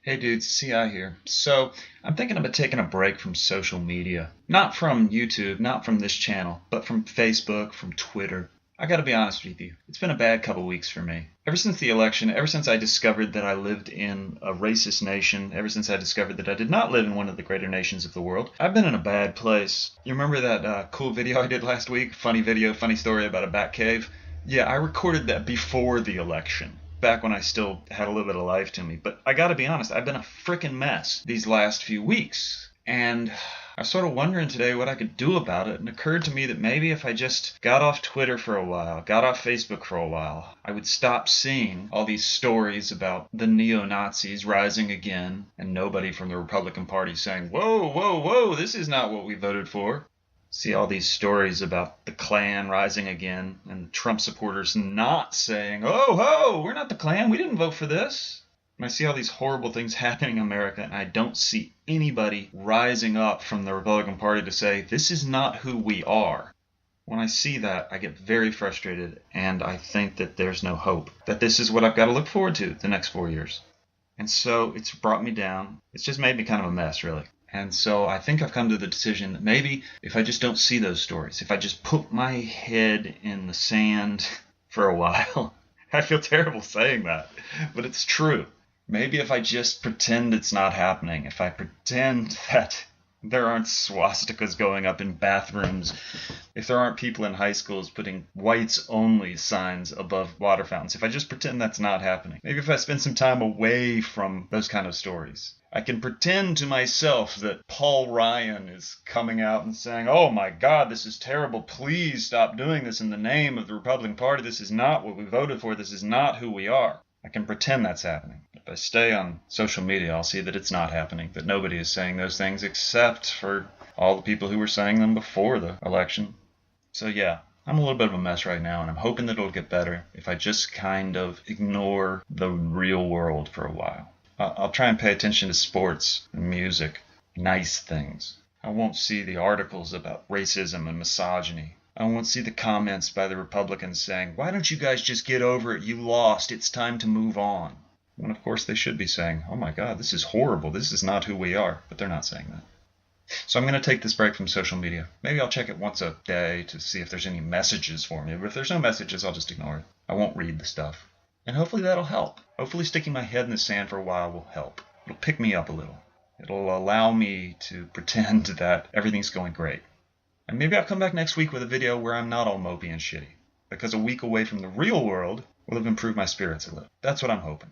Hey dudes, CI here. So, I'm thinking about taking a break from social media. Not from YouTube, not from this channel, but from Facebook, from Twitter. I gotta be honest with you, it's been a bad couple weeks for me. Ever since the election, ever since I discovered that I lived in a racist nation, ever since I discovered that I did not live in one of the greater nations of the world, I've been in a bad place. You remember that cool video I did last week? Funny video, funny story about a bat cave? Yeah, I recorded that before the election, back when I still had a little bit of life to me. But I gotta be honest, I've been a freaking mess these last few weeks. And I was sort of wondering today what I could do about it, and it occurred to me that maybe if I just got off Twitter for a while, got off Facebook for a while, I would stop seeing all these stories about the neo-Nazis rising again, and nobody from the Republican Party saying, whoa, whoa, whoa, this is not what we voted for. See all these stories about the Klan rising again, and Trump supporters not saying, oh, ho, we're not the Klan, we didn't vote for this. And I see all these horrible things happening in America, and I don't see anybody rising up from the Republican Party to say, this is not who we are. When I see that, I get very frustrated, and I think that there's no hope, that this is what I've got to look forward to the next 4 years. And so it's brought me down. It's just made me kind of a mess, really. And so I think I've come to the decision that maybe if I just don't see those stories, if I just put my head in the sand for a while, I feel terrible saying that, but it's true. Maybe if I just pretend it's not happening, if I pretend that there aren't swastikas going up in bathrooms, if there aren't people in high schools putting whites only signs above water fountains, if I just pretend that's not happening, maybe if I spend some time away from those kind of stories, I can pretend to myself that Paul Ryan is coming out and saying, oh my God, this is terrible. Please stop doing this in the name of the Republican Party. This is not what we voted for. This is not who we are. I can pretend that's happening. If I stay on social media, I'll see that it's not happening, that nobody is saying those things except for all the people who were saying them before the election. So yeah, I'm a little bit of a mess right now, and I'm hoping that it'll get better if I just kind of ignore the real world for a while. I'll try and pay attention to sports and music, nice things. I won't see the articles about racism and misogyny. I won't see the comments by the Republicans saying, why don't you guys just get over it? You lost. It's time to move on. When, of course, they should be saying, oh my God, this is horrible. This is not who we are. But they're not saying that. So I'm going to take this break from social media. Maybe I'll check it once a day to see if there's any messages for me. But if there's no messages, I'll just ignore it. I won't read the stuff. And hopefully that'll help. Hopefully sticking my head in the sand for a while will help. It'll pick me up a little. It'll allow me to pretend that everything's going great. And maybe I'll come back next week with a video where I'm not all mopey and shitty. Because a week away from the real world will have improved my spirits a little. That's what I'm hoping.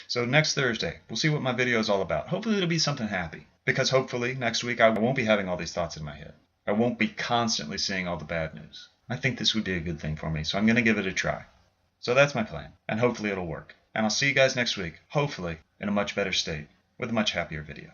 So next Thursday, we'll see what my video is all about. Hopefully it'll be something happy. Because hopefully next week I won't be having all these thoughts in my head. I won't be constantly seeing all the bad news. I think this would be a good thing for me, so I'm going to give it a try. So that's my plan, and hopefully it'll work. And I'll see you guys next week, hopefully in a much better state, with a much happier video.